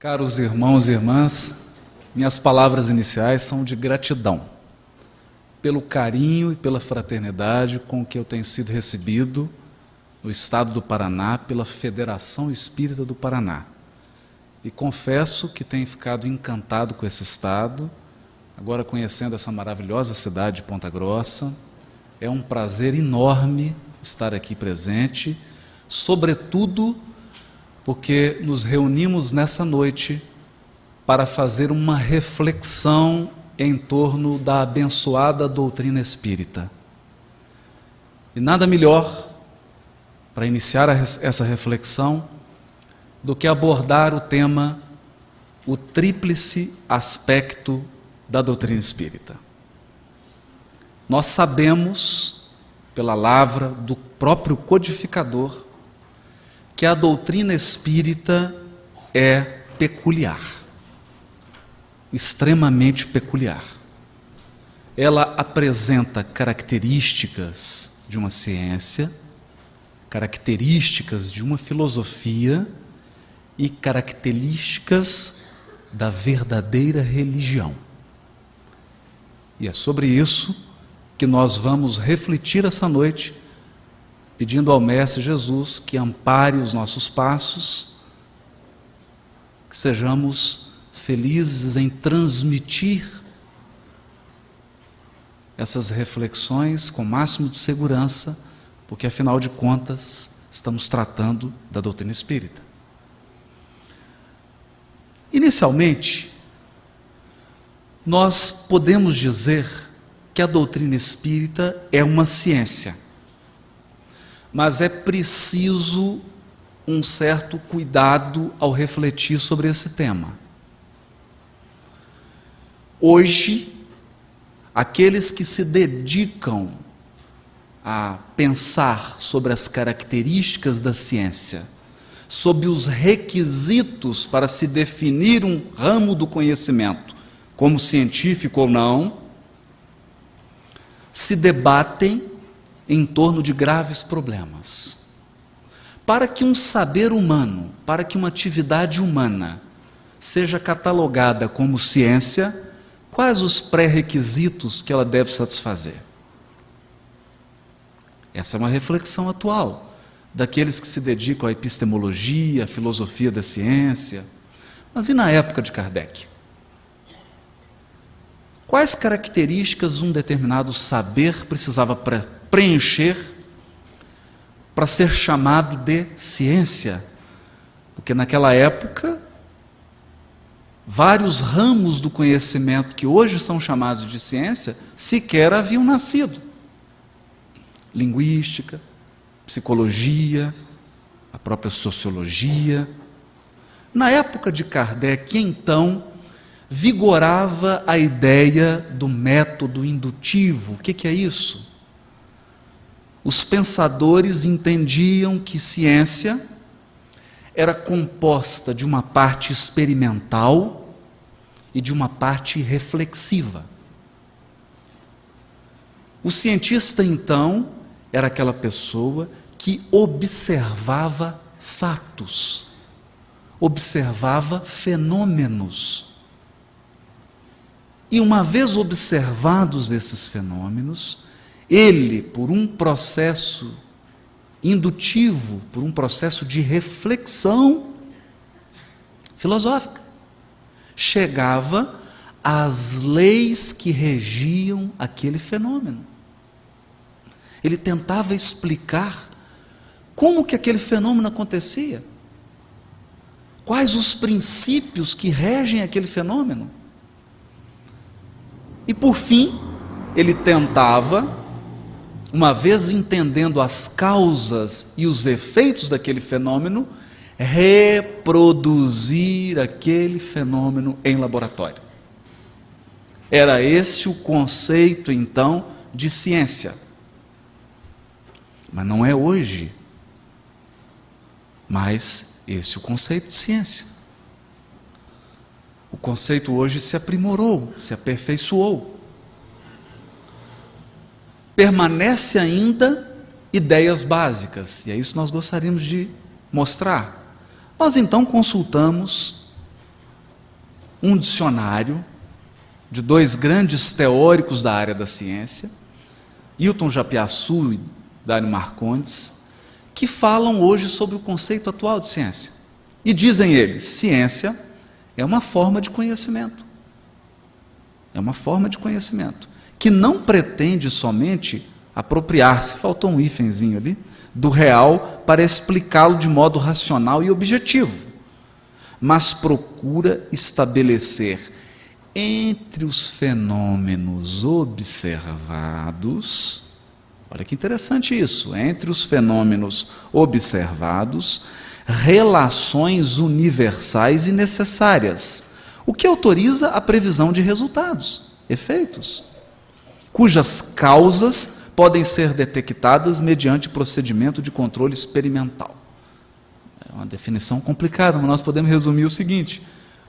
Caros irmãos e irmãs, minhas palavras iniciais são de gratidão pelo carinho e pela fraternidade com que eu tenho sido recebido no estado do Paraná pela Federação Espírita do Paraná. E confesso que tenho ficado encantado com esse estado, agora conhecendo essa maravilhosa cidade de Ponta Grossa. É um prazer enorme estar aqui presente, sobretudo porque nos reunimos nessa noite para fazer uma reflexão em torno da abençoada doutrina espírita. E nada melhor para iniciar essa reflexão do que abordar o tema, o tríplice aspecto da doutrina espírita. Nós sabemos, pela lavra do próprio codificador, que a doutrina espírita é peculiar, extremamente peculiar. Ela apresenta características de uma ciência, características de uma filosofia e características da verdadeira religião. E é sobre isso que nós vamos refletir essa noite, pedindo ao Mestre Jesus que ampare os nossos passos, que sejamos felizes em transmitir essas reflexões com o máximo de segurança, porque afinal de contas estamos tratando da doutrina espírita. Inicialmente, nós podemos dizer que a doutrina espírita é uma ciência. Mas é preciso um certo cuidado ao refletir sobre esse tema. Hoje, aqueles que se dedicam a pensar sobre as características da ciência, sobre os requisitos para se definir um ramo do conhecimento, como científico ou não, se debatem em torno de graves problemas. Para que um saber humano, para que uma atividade humana seja catalogada como ciência, quais os pré-requisitos que ela deve satisfazer? Essa é uma reflexão atual daqueles que se dedicam à epistemologia, à filosofia da ciência. Mas e na época de Kardec? Quais características um determinado saber precisava preencher para ser chamado de ciência? Porque naquela época, vários ramos do conhecimento que hoje são chamados de ciência sequer haviam nascido. Linguística, psicologia, a própria sociologia. Na época de Kardec, então, vigorava a ideia do método indutivo. O que é isso? Os pensadores entendiam que ciência era composta de uma parte experimental e de uma parte reflexiva. O cientista, então, era aquela pessoa que observava fatos, observava fenômenos. E uma vez observados esses fenômenos, ele, por um processo indutivo, por um processo de reflexão filosófica, chegava às leis que regiam aquele fenômeno. Ele tentava explicar como que aquele fenômeno acontecia, quais os princípios que regem aquele fenômeno. E por fim, ele tentava, uma vez entendendo as causas e os efeitos daquele fenômeno, reproduzir aquele fenômeno em laboratório. Era esse o conceito, então, de ciência. Mas não é hoje. Mas esse é o conceito de ciência. O conceito hoje se aprimorou, se aperfeiçoou. Permanece ainda ideias básicas, e é isso que nós gostaríamos de mostrar. Nós então consultamos um dicionário de dois grandes teóricos da área da ciência, Hilton Japiaçu e Dário Marcondes, que falam hoje sobre o conceito atual de ciência. E dizem eles, ciência é uma forma de conhecimento. É uma forma de conhecimento que não pretende somente apropriar-se, faltou um hífenzinho ali, do real para explicá-lo de modo racional e objetivo, mas procura estabelecer entre os fenômenos observados, olha que interessante isso, entre os fenômenos observados, relações universais e necessárias, o que autoriza a previsão de resultados, efeitos, cujas causas podem ser detectadas mediante procedimento de controle experimental. É uma definição complicada, mas nós podemos resumir o seguinte: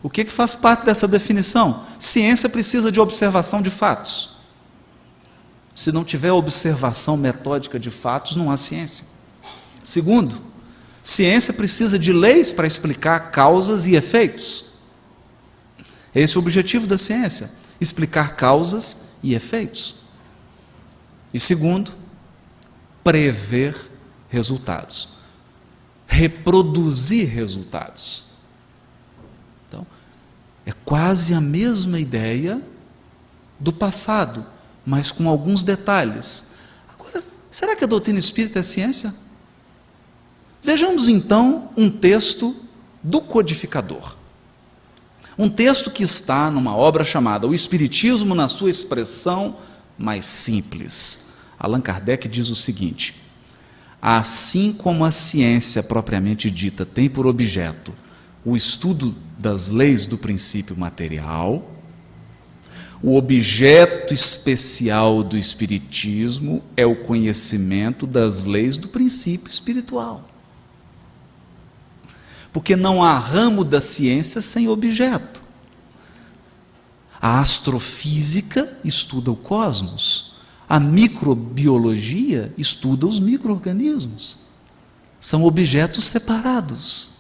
o que faz parte dessa definição? Ciência precisa de observação de fatos. Se não tiver observação metódica de fatos, não há ciência. Segundo, ciência precisa de leis para explicar causas e efeitos. Esse é o objetivo da ciência, explicar causas e efeitos. E segundo, prever resultados, reproduzir resultados. Então, é quase a mesma ideia do passado, mas com alguns detalhes. Agora, será que a doutrina espírita é ciência? Vejamos então um texto do codificador. Um texto que está numa obra chamada O Espiritismo na sua expressão mais simples. Allan Kardec diz o seguinte: assim como a ciência propriamente dita tem por objeto o estudo das leis do princípio material, o objeto especial do Espiritismo é o conhecimento das leis do princípio espiritual. Porque não há ramo da ciência sem objeto. A astrofísica estuda o cosmos, a microbiologia estuda os micro-organismos. São objetos separados.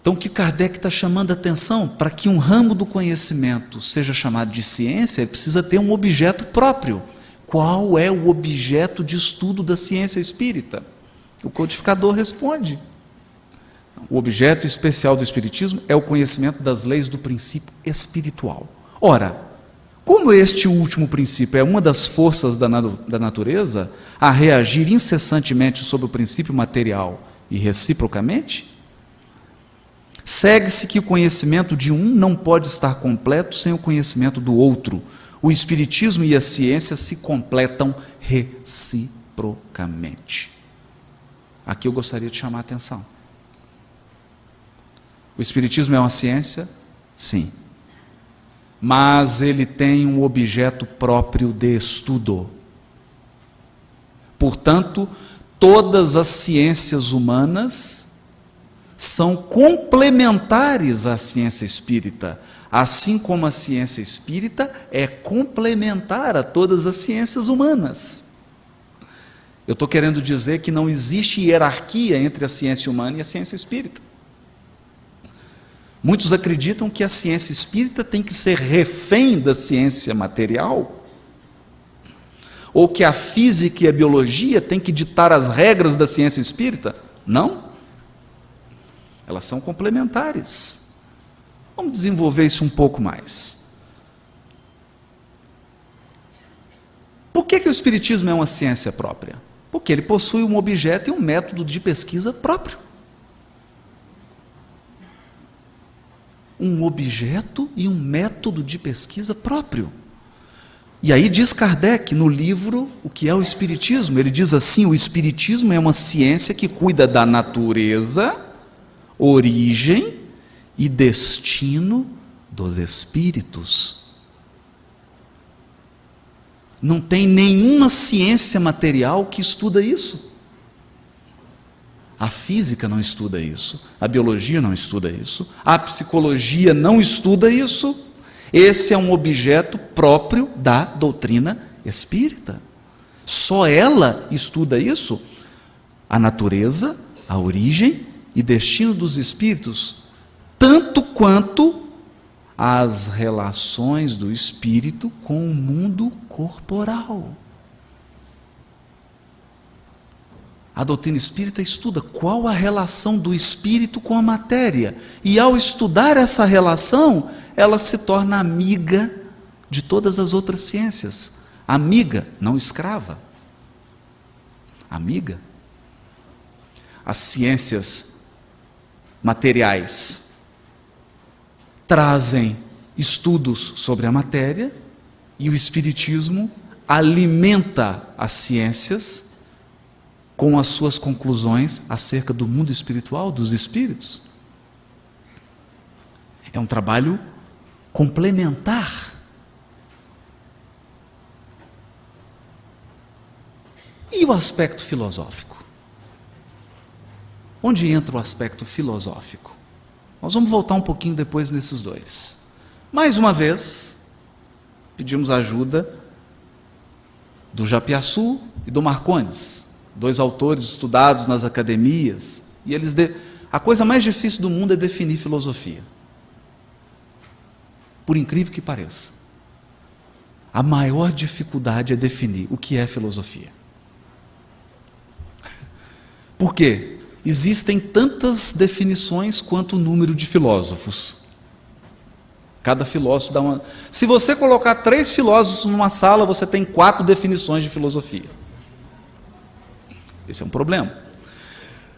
Então, o que Kardec está chamando a atenção, para que um ramo do conhecimento seja chamado de ciência, ele precisa ter um objeto próprio. Qual é o objeto de estudo da ciência espírita? O codificador responde. O objeto especial do Espiritismo é o conhecimento das leis do princípio espiritual. Ora, como este último princípio é uma das forças da natureza a reagir incessantemente sobre o princípio material e reciprocamente, segue-se que o conhecimento de um não pode estar completo sem o conhecimento do outro. O Espiritismo e a ciência se completam reciprocamente. Aqui eu gostaria de chamar a atenção. O Espiritismo é uma ciência? Sim. Mas ele tem um objeto próprio de estudo. Portanto, todas as ciências humanas são complementares à ciência espírita, assim como a ciência espírita é complementar a todas as ciências humanas. Eu estou querendo dizer que não existe hierarquia entre a ciência humana e a ciência espírita. Muitos acreditam que a ciência espírita tem que ser refém da ciência material, ou que a física e a biologia têm que ditar as regras da ciência espírita. Não. Elas são complementares. Vamos desenvolver isso um pouco mais. Por que o Espiritismo é uma ciência própria? Porque ele possui um objeto e um método de pesquisa próprio. Um objeto e um método de pesquisa próprio. E aí diz Kardec no livro O que é o Espiritismo? Ele diz assim: o Espiritismo é uma ciência que cuida da natureza, origem e destino dos espíritos. Não tem nenhuma ciência material que estuda isso. A física não estuda isso, a biologia não estuda isso, a psicologia não estuda isso. Esse é um objeto próprio da doutrina espírita. Só ela estuda isso, a natureza, a origem e destino dos espíritos, tanto quanto as relações do espírito com o mundo corporal. A doutrina espírita estuda qual a relação do espírito com a matéria. E ao estudar essa relação, ela se torna amiga de todas as outras ciências. Amiga, não escrava. Amiga. As ciências materiais trazem estudos sobre a matéria e o espiritismo alimenta as ciências com as suas conclusões acerca do mundo espiritual, dos espíritos. É um trabalho complementar. E o aspecto filosófico? Onde entra o aspecto filosófico? Nós vamos voltar um pouquinho depois nesses dois. Mais uma vez, pedimos ajuda do Japiaçu e do Marcondes, dois autores estudados nas academias, e a coisa mais difícil do mundo é definir filosofia. Por incrível que pareça, a maior dificuldade é definir o que é filosofia. Por quê? Existem tantas definições quanto o número de filósofos. Cada filósofo dá uma... Se você colocar 3 filósofos numa sala, você tem 4 definições de filosofia. Esse é um problema.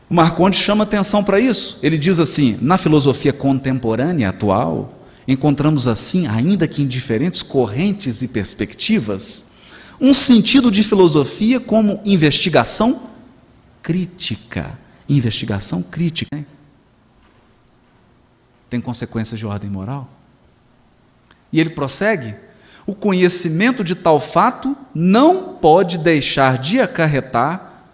O Marcondes chama atenção para isso. Ele diz assim: na filosofia contemporânea atual, encontramos assim, ainda que em diferentes correntes e perspectivas, um sentido de filosofia como investigação crítica. Investigação crítica. Tem consequências de ordem moral? E ele prossegue: o conhecimento de tal fato não pode deixar de acarretar,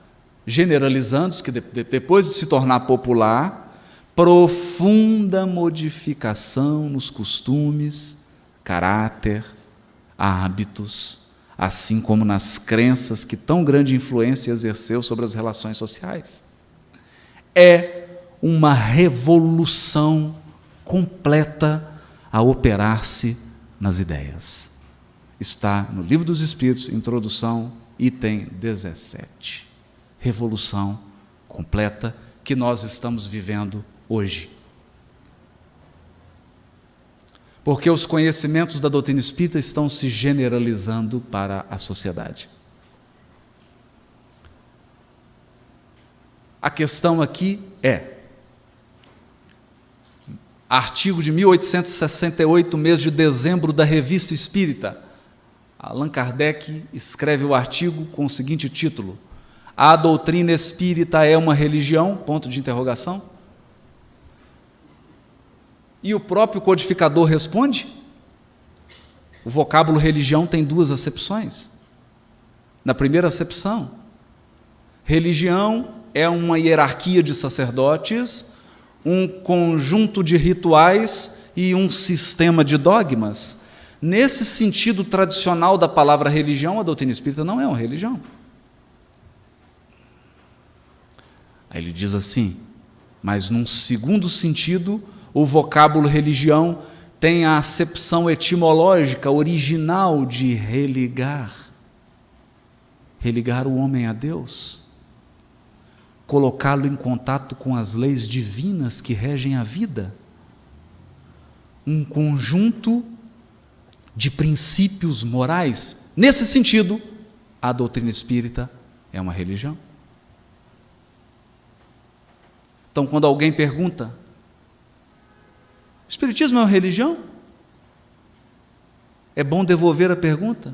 generalizando, que depois de se tornar popular, profunda modificação nos costumes, caráter, hábitos, assim como nas crenças que tão grande influência exerceu sobre as relações sociais. É uma revolução completa a operar-se nas ideias. Está no Livro dos Espíritos, introdução, item 17. Revolução completa que nós estamos vivendo hoje. Porque os conhecimentos da doutrina espírita estão se generalizando para a sociedade. A questão aqui é: artigo de 1868, mês de dezembro, da Revista Espírita, Allan Kardec escreve o artigo com o seguinte título: a doutrina espírita é uma religião? Ponto de interrogação. E o próprio codificador responde: o vocábulo religião tem 2 acepções. Na primeira acepção, religião é uma hierarquia de sacerdotes, um conjunto de rituais e um sistema de dogmas. Nesse sentido tradicional da palavra religião, a doutrina espírita não é uma religião. Aí ele diz assim: mas num segundo sentido, o vocábulo religião tem a acepção etimológica original de religar. Religar o homem a Deus. Colocá-lo em contato com as leis divinas que regem a vida. Um conjunto de princípios morais. Nesse sentido, a doutrina espírita é uma religião. Então, quando alguém pergunta: o espiritismo é uma religião? É bom devolver a pergunta: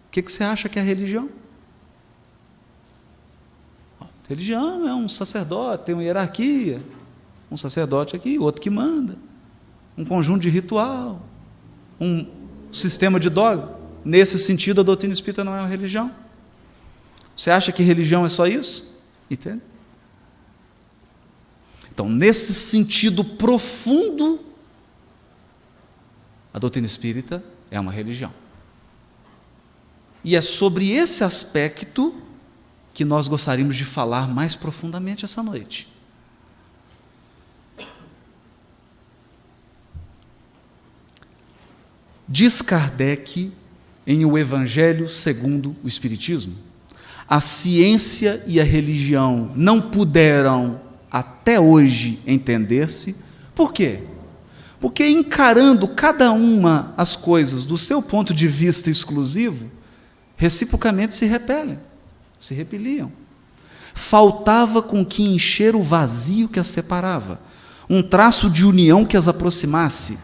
o que você acha que é religião? Religião é um sacerdote, tem uma hierarquia, um sacerdote aqui, outro que manda, um conjunto de ritual, um sistema de dogma. Nesse sentido, a doutrina espírita não é uma religião. Você acha que religião é só isso? Entende? Então, nesse sentido profundo, a doutrina espírita é uma religião. E é sobre esse aspecto que nós gostaríamos de falar mais profundamente essa noite. Diz Kardec em O Evangelho segundo o Espiritismo: a ciência e a religião não puderam até hoje entender-se. Por quê? Porque encarando cada uma as coisas do seu ponto de vista exclusivo, reciprocamente se repelem, se repeliam. Faltava com que encher o vazio que as separava, um traço de união que as aproximasse.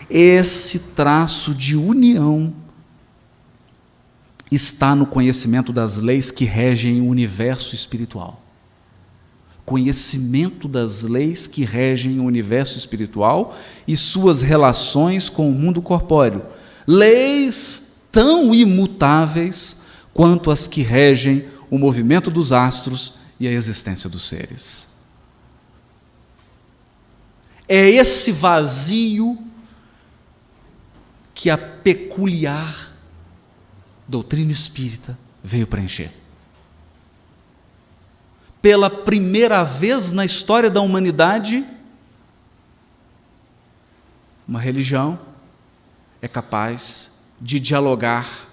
Esse traço de união está no conhecimento das leis que regem o universo espiritual. Conhecimento das leis que regem o universo espiritual e suas relações com o mundo corpóreo. Leis tão imutáveis quanto as que regem o movimento dos astros e a existência dos seres. É esse vazio que a peculiar doutrina espírita veio preencher. Pela primeira vez na história da humanidade, uma religião é capaz de dialogar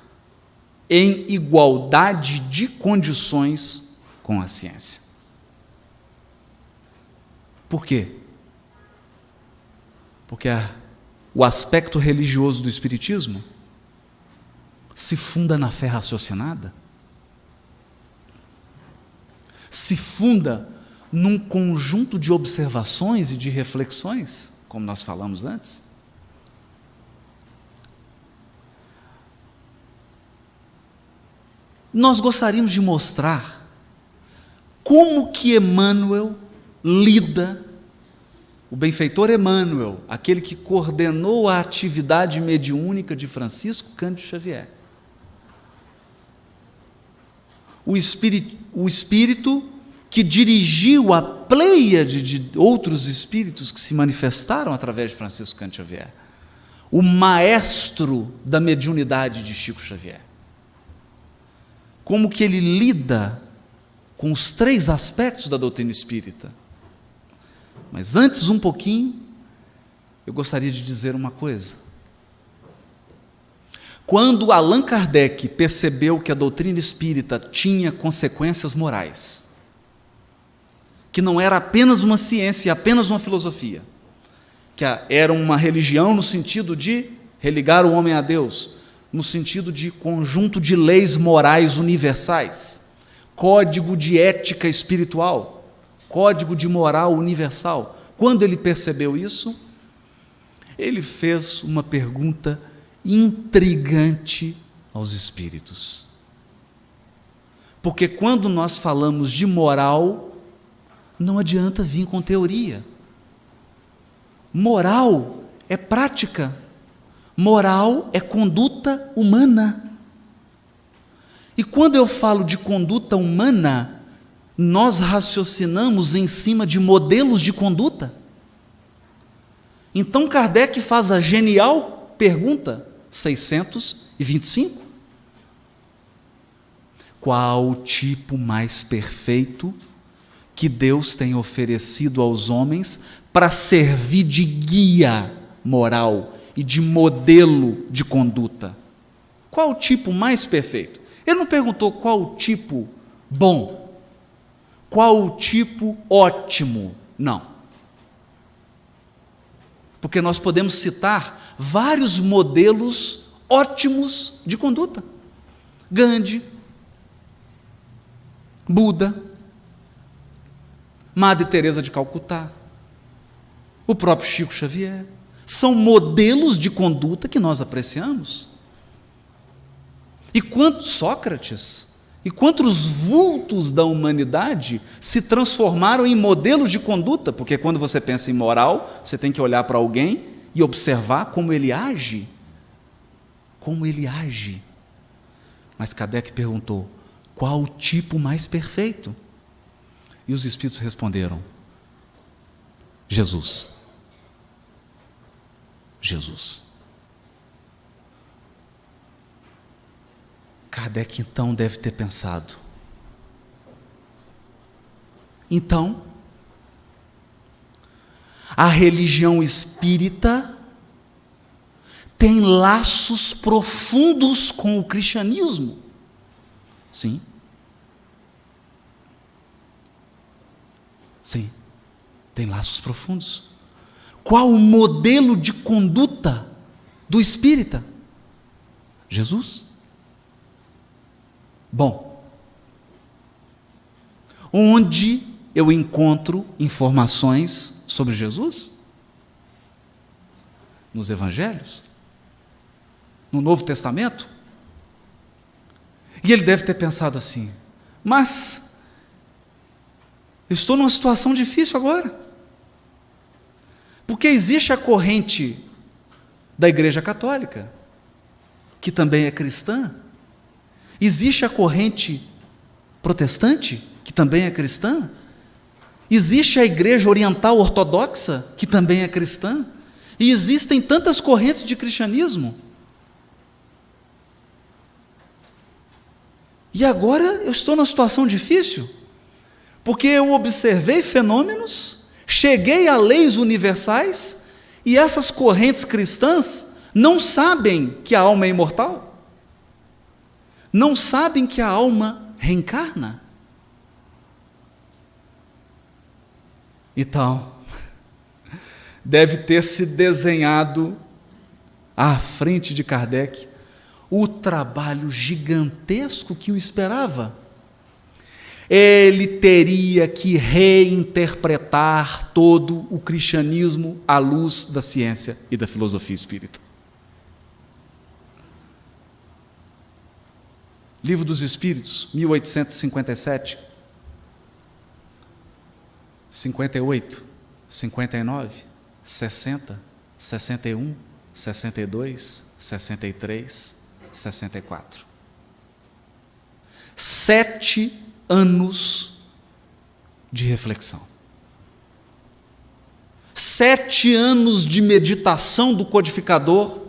em igualdade de condições com a ciência. Por quê? Porque o aspecto religioso do Espiritismo se funda na fé raciocinada, se funda num conjunto de observações e de reflexões, como nós falamos antes. Nós gostaríamos de mostrar como que Emmanuel lida, o benfeitor Emmanuel, aquele que coordenou a atividade mediúnica de Francisco Cândido Xavier. O espírito que dirigiu a pleiade de outros espíritos que se manifestaram através de Francisco Cândido Xavier. O maestro da mediunidade de Chico Xavier. Como que ele lida com os três aspectos da doutrina espírita. Mas antes, um pouquinho, eu gostaria de dizer uma coisa. Quando Allan Kardec percebeu que a doutrina espírita tinha consequências morais, que não era apenas uma ciência, apenas uma filosofia, que era uma religião no sentido de religar o homem a Deus, no sentido de conjunto de leis morais universais, código de ética espiritual, código de moral universal. Quando ele percebeu isso, ele fez uma pergunta intrigante aos espíritos. Porque quando nós falamos de moral, não adianta vir com teoria. Moral é prática. Moral é conduta humana. E quando eu falo de conduta humana, nós raciocinamos em cima de modelos de conduta. Então Kardec faz a genial pergunta 625. Qual o tipo mais perfeito que Deus tem oferecido aos homens para servir de guia moral e de modelo de conduta? Qual o tipo mais perfeito? Ele não perguntou qual o tipo bom, qual o tipo ótimo, não. Porque nós podemos citar vários modelos ótimos de conduta. Gandhi, Buda, Madre Teresa de Calcutá, o próprio Chico Xavier. São modelos de conduta que nós apreciamos. E quantos Sócrates, e quantos vultos da humanidade se transformaram em modelos de conduta? Porque quando você pensa em moral, você tem que olhar para alguém e observar como ele age. Como ele age. Mas Kardec perguntou, qual o tipo mais perfeito? E os espíritos responderam, Jesus. Jesus. Kardec então deve ter pensado, então, a religião espírita tem laços profundos com o cristianismo. Sim. Sim, tem laços profundos. Qual o modelo de conduta do espírita? Jesus. Bom, onde eu encontro informações sobre Jesus? Nos Evangelhos? No Novo Testamento? E ele deve ter pensado assim: mas eu estou numa situação difícil agora, porque existe a corrente da Igreja Católica, que também é cristã, existe a corrente protestante, que também é cristã, existe a Igreja Oriental Ortodoxa, que também é cristã, e existem tantas correntes de cristianismo. E agora eu estou numa situação difícil, porque eu observei fenômenos, cheguei a leis universais, e essas correntes cristãs não sabem que a alma é imortal, não sabem que a alma reencarna. Então, deve ter se desenhado à frente de Kardec o trabalho gigantesco que o esperava. Ele teria que reinterpretar todo o cristianismo à luz da ciência e da filosofia espírita. Livro dos Espíritos, 1857, 58, 59, 60, 61, 62, 63, 64. 7 anos de reflexão. 7 anos de meditação do codificador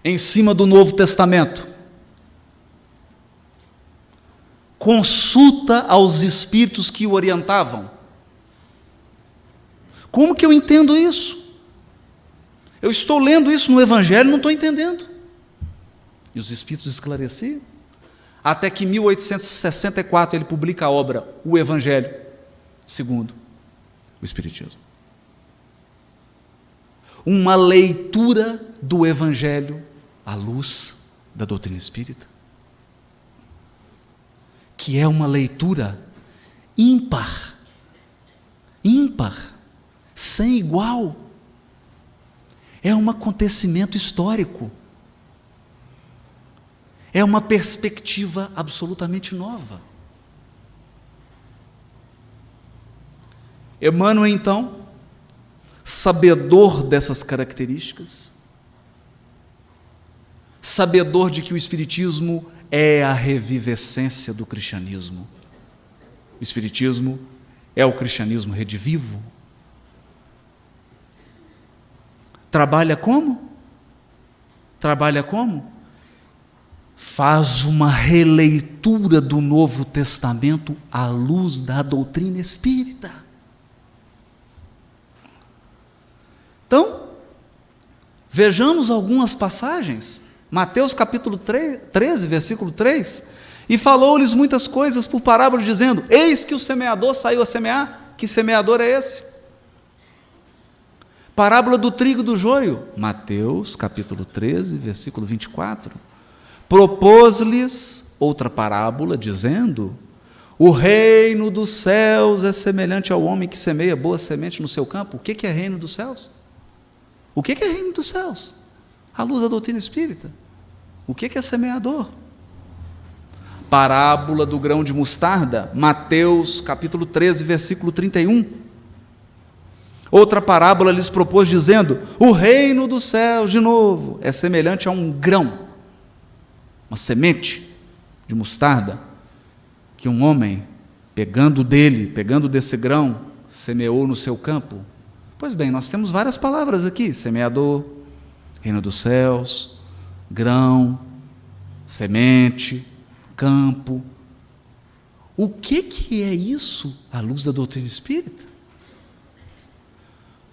em cima do Novo Testamento. Consulta aos espíritos que o orientavam. Como que eu entendo isso? Eu estou lendo isso no Evangelho e não estou entendendo. E os espíritos esclareciam. Até que em 1864 ele publica a obra O Evangelho segundo o Espiritismo. Uma leitura do Evangelho à luz da doutrina espírita, que é uma leitura ímpar, sem igual. É um acontecimento histórico. É uma perspectiva absolutamente nova. Emmanuel, então, sabedor dessas características, sabedor de que o Espiritismo é a revivescência do cristianismo. O Espiritismo é o cristianismo redivivo. Trabalha como? Faz uma releitura do Novo Testamento à luz da doutrina espírita. Então, vejamos algumas passagens. Mateus capítulo 13, versículo 3, e falou-lhes muitas coisas por parábola, dizendo: eis que o semeador saiu a semear. Que semeador é esse? Parábola do trigo e do joio. Mateus capítulo 13, versículo 24. Propôs-lhes outra parábola, dizendo: o reino dos céus é semelhante ao homem que semeia boa semente no seu campo. O que é reino dos céus? O que é reino dos céus? À luz da doutrina espírita. O que é semeador? Parábola do grão de mostarda, Mateus capítulo 13, versículo 31. Outra parábola lhes propôs, dizendo: o reino dos céus, de novo, é semelhante a um grão, uma semente de mostarda, que um homem, pegando desse grão, semeou no seu campo. Pois bem, nós temos várias palavras aqui: semeador, reino dos céus, grão, semente, campo. O que é isso à luz da doutrina espírita?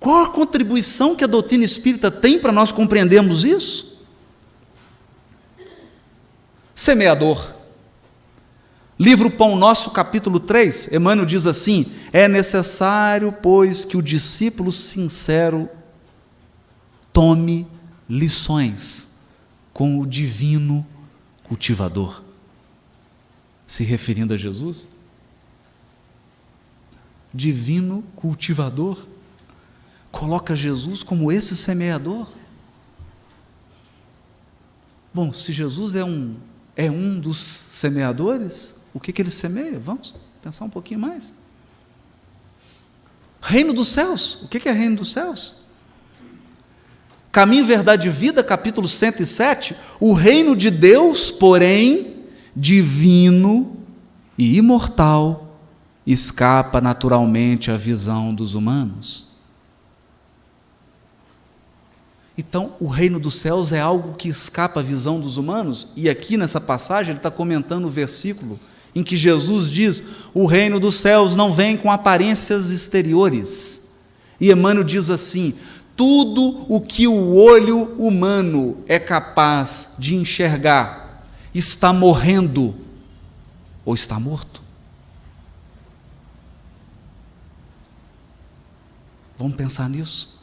Qual a contribuição que a doutrina espírita tem para nós compreendermos isso? Semeador. Livro Pão Nosso, capítulo 3, Emmanuel diz assim: é necessário, pois, que o discípulo sincero tome lições com o divino cultivador. Se referindo a Jesus, divino cultivador, coloca Jesus como esse semeador. Bom, se Jesus é um dos semeadores, o que ele semeia? Vamos pensar um pouquinho mais. Reino dos céus, o que é reino dos céus? Caminho, Verdade e Vida, capítulo 107, o reino de Deus, porém, divino e imortal, escapa naturalmente à visão dos humanos. Então, o reino dos céus é algo que escapa à visão dos humanos, e aqui nessa passagem ele está comentando o versículo em que Jesus diz: o reino dos céus não vem com aparências exteriores. E Emmanuel diz assim: tudo o que o olho humano é capaz de enxergar está morrendo ou está morto. Vamos pensar nisso.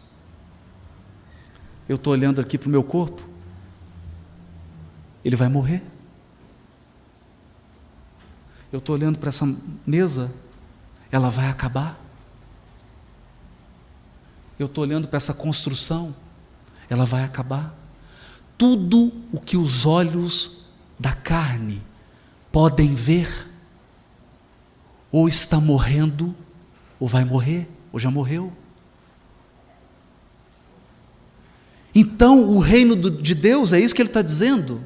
Eu estou olhando aqui para o meu corpo, ele vai morrer. Eu estou olhando para essa mesa, ela vai acabar. Eu estou olhando para essa construção, ela vai acabar. Tudo o que os olhos da carne podem ver, ou está morrendo, ou vai morrer, ou já morreu. Então, o reino de Deus, é isso que ele está dizendo,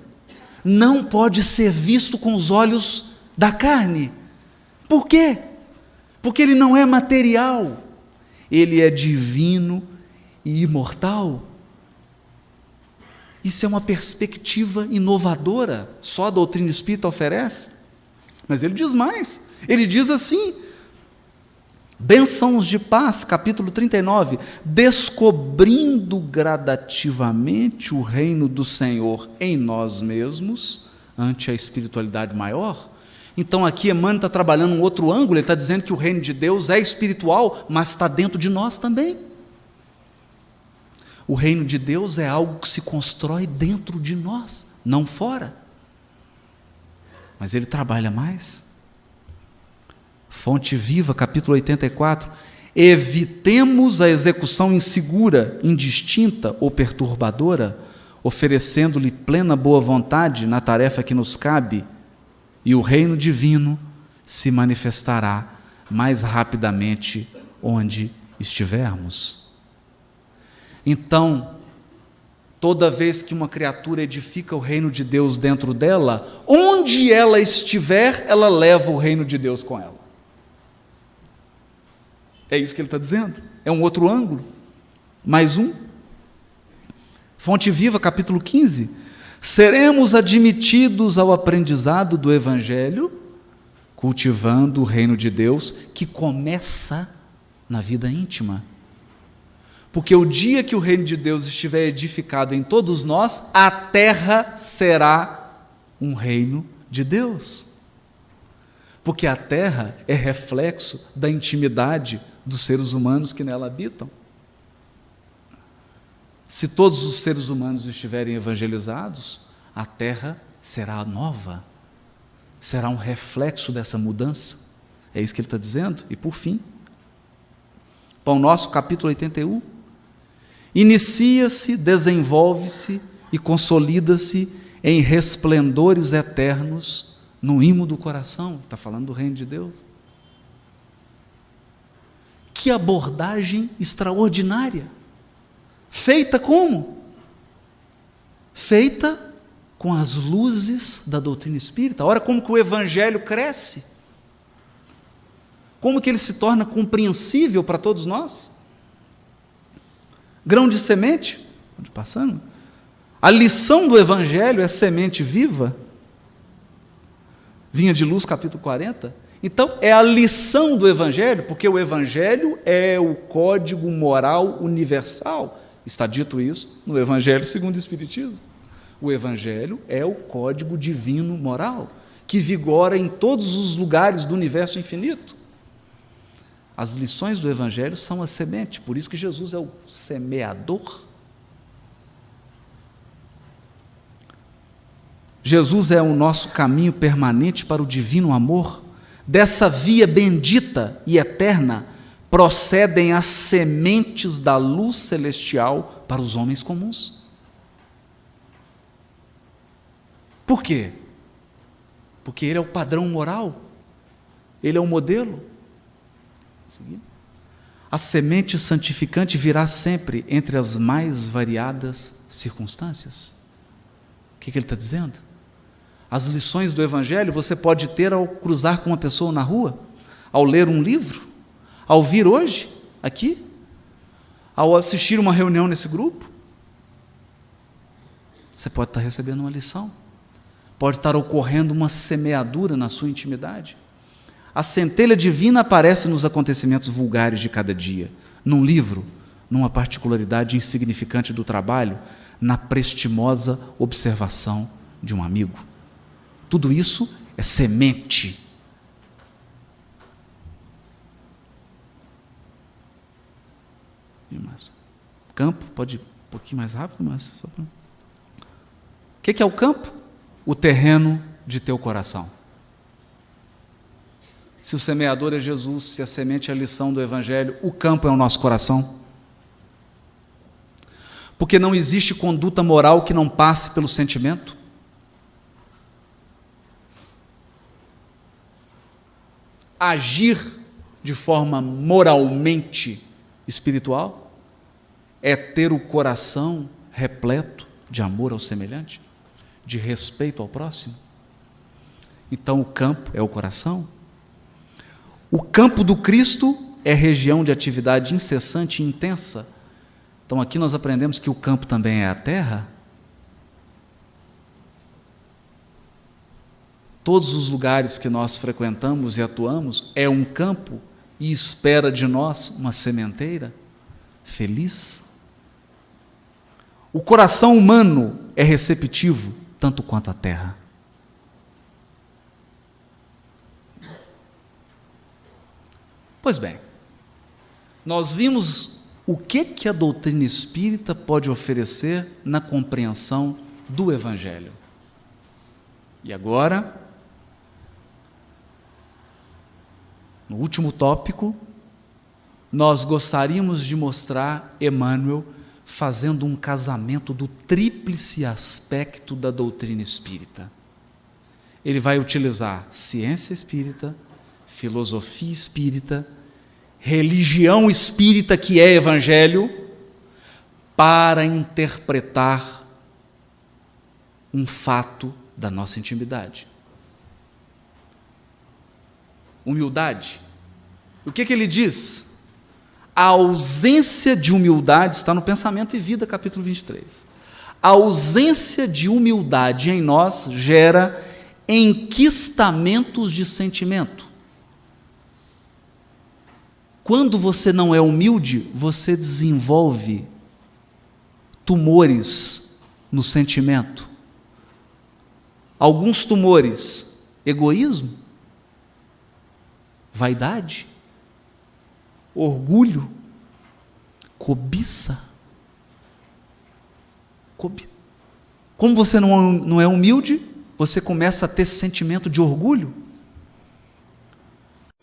não pode ser visto com os olhos da carne. Por quê? Porque ele não é material, ele é divino e imortal. Isso é uma perspectiva inovadora, só a doutrina espírita oferece. Mas ele diz mais, ele diz assim: Bênçãos de Paz, capítulo 39, descobrindo gradativamente o reino do Senhor em nós mesmos, ante a espiritualidade maior. Então aqui Emmanuel está trabalhando um outro ângulo, ele está dizendo que o reino de Deus é espiritual, mas está dentro de nós também. O reino de Deus é algo que se constrói dentro de nós, não fora. Mas ele trabalha mais. Fonte Viva, capítulo 84, evitemos a execução insegura, indistinta ou perturbadora, oferecendo-lhe plena boa vontade na tarefa que nos cabe, e o reino divino se manifestará mais rapidamente onde estivermos. Então, toda vez que uma criatura edifica o reino de Deus dentro dela, onde ela estiver, ela leva o reino de Deus com ela. É isso que ele está dizendo. É um outro ângulo. Mais um. Fonte Viva, capítulo 15. Seremos admitidos ao aprendizado do Evangelho, cultivando o reino de Deus, que começa na vida íntima. Porque o dia que o reino de Deus estiver edificado em todos nós, a terra será um reino de Deus. Porque a terra é reflexo da intimidade dos seres humanos que nela habitam. Se todos os seres humanos estiverem evangelizados, a terra será nova, será um reflexo dessa mudança. É isso que ele está dizendo. E por fim, Pão Nosso, capítulo 81, inicia-se, desenvolve-se e consolida-se em resplendores eternos no imo do coração. Está falando do reino de Deus. Que abordagem extraordinária! Feita como? Feita com as luzes da doutrina espírita. Olha como que o Evangelho cresce. Como que ele se torna compreensível para todos nós. Grão de semente, passando. A lição do Evangelho é semente viva. Vinha de Luz, capítulo 40. Então, é a lição do Evangelho, porque o Evangelho é o código moral universal. Está dito isso no Evangelho segundo o Espiritismo. O Evangelho é o código divino moral, que vigora em todos os lugares do universo infinito. As lições do Evangelho são a semente, por isso que Jesus é o semeador. Jesus é o nosso caminho permanente para o divino amor. Dessa via bendita e eterna procedem as sementes da luz celestial para os homens comuns. Por quê? Porque ele é o padrão moral, ele é o modelo. A semente santificante virá sempre entre as mais variadas circunstâncias. O que ele está dizendo? As lições do Evangelho você pode ter ao cruzar com uma pessoa na rua, ao ler um livro, ao vir hoje, aqui, ao assistir uma reunião nesse grupo. Você pode estar recebendo uma lição, pode estar ocorrendo uma semeadura na sua intimidade. A centelha divina aparece nos acontecimentos vulgares de cada dia, num livro, numa particularidade insignificante do trabalho, na prestimosa observação de um amigo. Tudo isso é semente. Campo, pode ir um pouquinho mais rápido, mas só para... O que é o campo? O terreno de teu coração. Se o semeador é Jesus, se a semente é a lição do Evangelho, o campo é o nosso coração. Porque não existe conduta moral que não passe pelo sentimento. Agir de forma moralmente espiritual é ter o coração repleto de amor ao semelhante, de respeito ao próximo. Então o campo é o coração. O campo do Cristo é região de atividade incessante e intensa. Então aqui nós aprendemos que o campo também é a terra. Todos os lugares que nós frequentamos e atuamos é um campo e espera de nós uma sementeira feliz. O coração humano é receptivo tanto quanto a terra. Pois bem, nós vimos o que a doutrina espírita pode oferecer na compreensão do Evangelho. E agora, no último tópico, nós gostaríamos de mostrar Emmanuel fazendo um casamento do tríplice aspecto da doutrina espírita. Ele vai utilizar ciência espírita, filosofia espírita, religião espírita, que é Evangelho, para interpretar um fato da nossa intimidade. Humildade. O que ele diz? A ausência de humildade está no Pensamento e Vida, capítulo 23. A ausência de humildade em nós gera enquistamentos de sentimento. Quando você não é humilde, você desenvolve tumores no sentimento. Alguns tumores: egoísmo, vaidade, orgulho, cobiça. Como você não é humilde, você começa a ter sentimento de orgulho.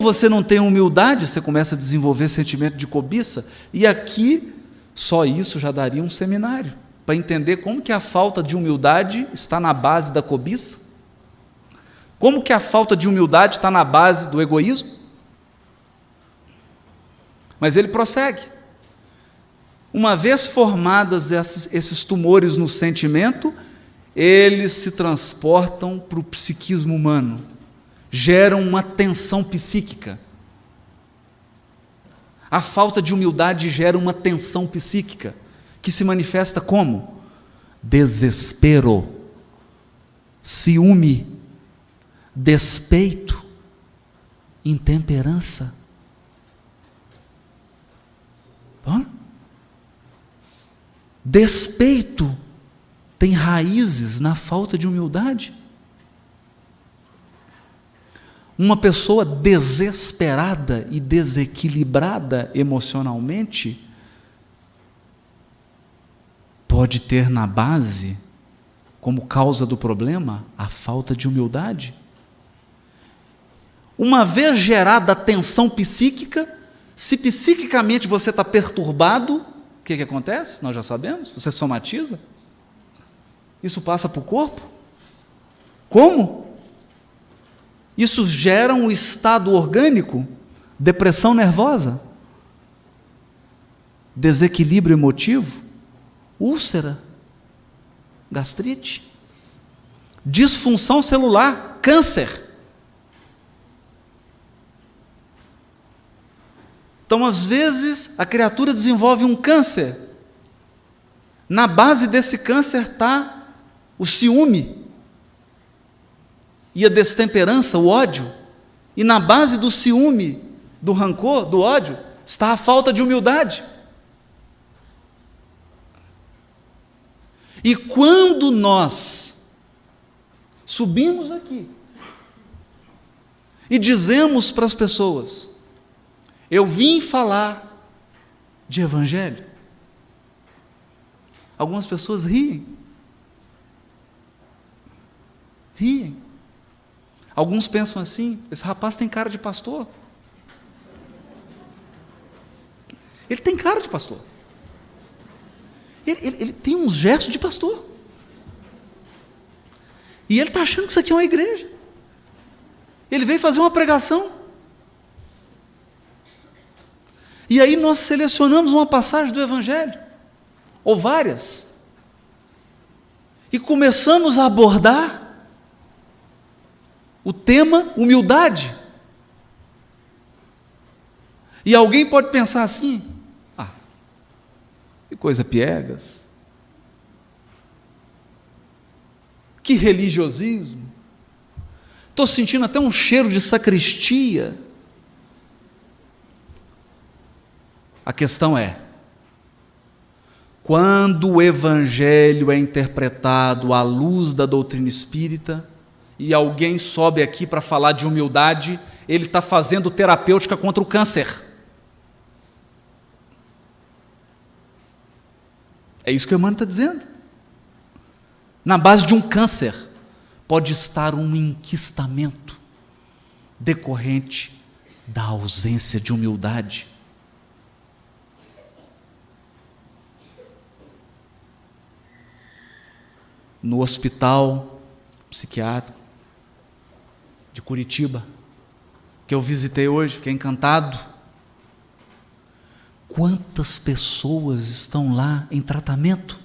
Você não tem humildade, você começa a desenvolver sentimento de cobiça. E aqui, só isso já daria um seminário, para entender como que a falta de humildade está na base da cobiça. Como que a falta de humildade está na base do egoísmo. Mas ele prossegue. Uma vez formadas esses tumores no sentimento, eles se transportam para o psiquismo humano, geram uma tensão psíquica. A falta de humildade gera uma tensão psíquica, que se manifesta como? Desespero, ciúme, despeito. intemperança. Bom? Despeito tem raízes na falta de humildade. Uma pessoa desesperada e desequilibrada emocionalmente pode ter na base, como causa do problema, a falta de humildade. Uma vez gerada a tensão psíquica, se psiquicamente você está perturbado, o que acontece? Nós já sabemos, você somatiza. Isso passa para o corpo. Como? Isso gera um estado orgânico, depressão nervosa, desequilíbrio emotivo, úlcera, gastrite, disfunção celular, câncer. Então, às vezes, a criatura desenvolve um câncer. Na base desse câncer está o ciúme e a destemperança, o ódio. E na base do ciúme, do rancor, do ódio, está a falta de humildade. E quando nós subimos aqui e dizemos para as pessoas: eu vim falar de evangelho, algumas pessoas riem. Alguns pensam assim: esse rapaz tem cara de pastor. Ele tem cara de pastor. Ele tem uns gestos de pastor. E ele está achando que isso aqui é uma igreja. Ele veio fazer uma pregação. E aí nós selecionamos uma passagem do Evangelho, ou várias, e começamos a abordar o tema humildade. E alguém pode pensar assim: que coisa piegas, que religiosismo, estou sentindo até um cheiro de sacristia. A questão é, quando o Evangelho é interpretado à luz da doutrina espírita, e alguém sobe aqui para falar de humildade, ele está fazendo terapêutica contra o câncer. É isso que o Emmanuel está dizendo. Na base de um câncer pode estar um enquistamento decorrente da ausência de humildade. No hospital psiquiátrico de Curitiba, que eu visitei hoje, fiquei encantado. Quantas pessoas estão lá em tratamento?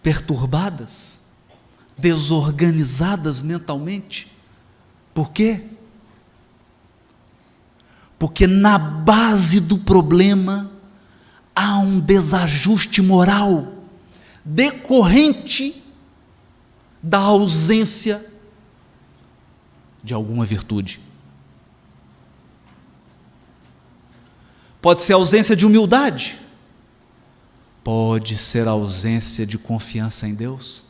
Perturbadas, desorganizadas mentalmente. Por quê? Porque na base do problema há um desajuste moral decorrente da ausência de alguma virtude. Pode ser ausência de humildade, pode ser ausência de confiança em Deus,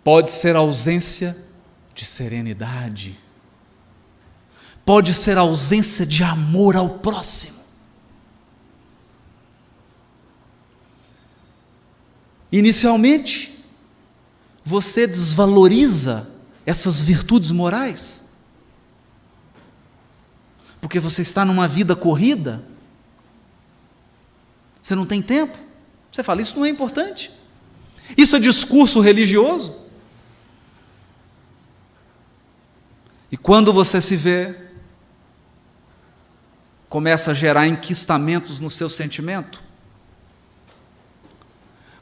pode ser ausência de serenidade, pode ser ausência de amor ao próximo. Inicialmente, você desvaloriza essas virtudes morais, porque você está numa vida corrida, você não tem tempo, você fala: isso não é importante, isso é discurso religioso. E quando você se vê, começa a gerar enquistamentos no seu sentimento,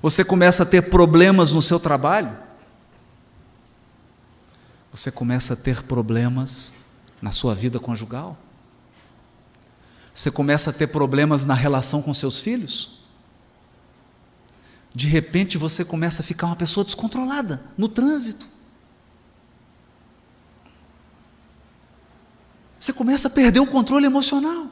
você começa a ter problemas no seu trabalho, você começa a ter problemas na sua vida conjugal, você começa a ter problemas na relação com seus filhos, de repente você começa a ficar uma pessoa descontrolada no trânsito. Você começa a perder o controle emocional.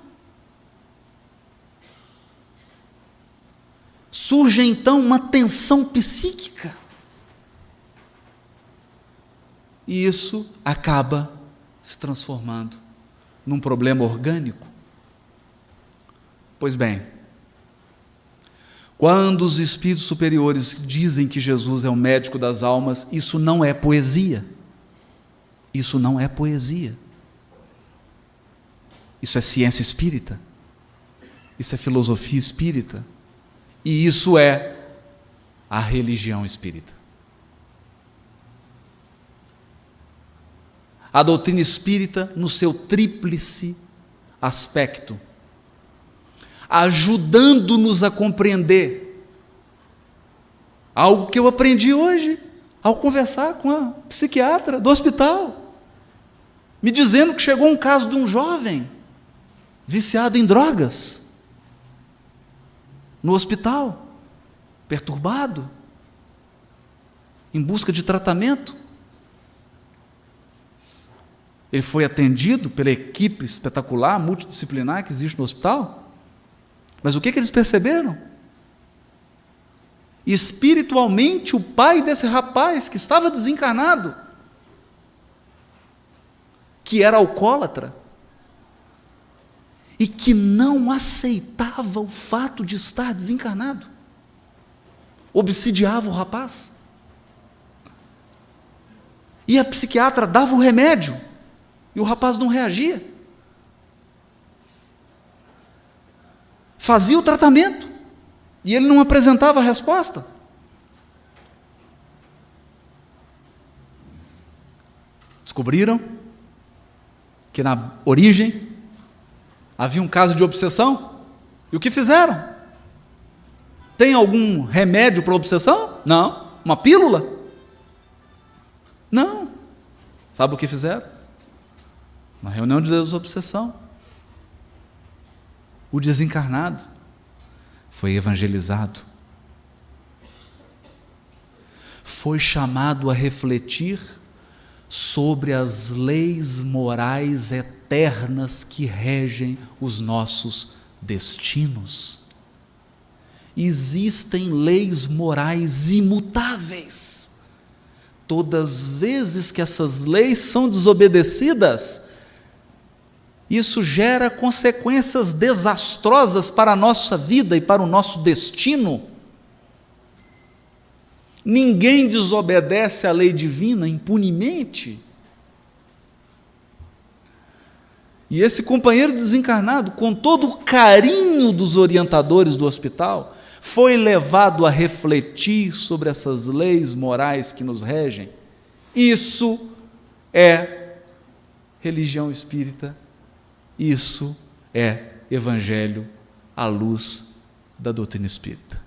Surge então uma tensão psíquica. E isso acaba se transformando num problema orgânico. Pois bem, quando os espíritos superiores dizem que Jesus é o médico das almas, isso não é poesia. Isso não é poesia. Isso é ciência espírita. Isso é filosofia espírita. E isso é a religião espírita. A doutrina espírita, no seu tríplice aspecto, ajudando-nos a compreender algo que eu aprendi hoje, ao conversar com a psiquiatra do hospital, me dizendo que chegou um caso de um jovem viciado em drogas, no hospital, perturbado, em busca de tratamento. Ele foi atendido pela equipe espetacular, multidisciplinar que existe no hospital. Mas o que eles perceberam? Espiritualmente, o pai desse rapaz que estava desencarnado, que era alcoólatra, e que não aceitava o fato de estar desencarnado, obsidiava o rapaz. E a psiquiatra dava o remédio, e o rapaz não reagia. Fazia o tratamento, e ele não apresentava a resposta. Descobriram que na origem havia um caso de obsessão, e o que fizeram? Tem algum remédio para a obsessão? Não. Uma pílula? Não. Sabe o que fizeram? Uma reunião de desobsessão. O desencarnado foi evangelizado. Foi chamado a refletir sobre as leis morais eternas que regem os nossos destinos. Existem leis morais imutáveis. Todas as vezes que essas leis são desobedecidas, isso gera consequências desastrosas para a nossa vida e para o nosso destino. Ninguém desobedece à lei divina impunemente. E esse companheiro desencarnado, com todo o carinho dos orientadores do hospital, foi levado a refletir sobre essas leis morais que nos regem. Isso é religião espírita. Isso é evangelho à luz da doutrina espírita.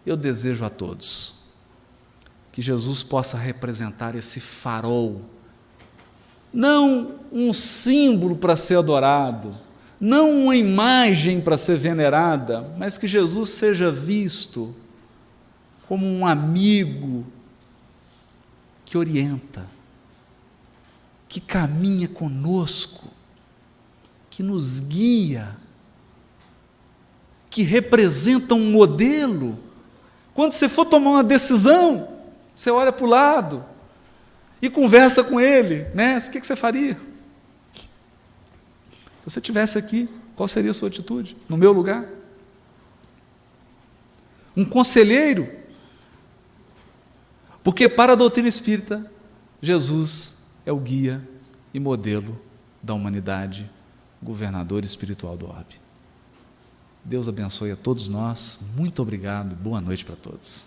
Eu desejo a todos que Jesus possa representar esse farol, não um símbolo para ser adorado, não uma imagem para ser venerada, mas que Jesus seja visto como um amigo que orienta, que caminha conosco, que nos guia, que representa um modelo. Quando você for tomar uma decisão, você olha para o lado e conversa com ele, né? O que você faria? Se você estivesse aqui, qual seria a sua atitude? No meu lugar? Um conselheiro. Porque para a doutrina espírita, Jesus é o guia e modelo da humanidade, governador espiritual do orbe. Deus abençoe a todos nós. Muito obrigado. Boa noite para todos.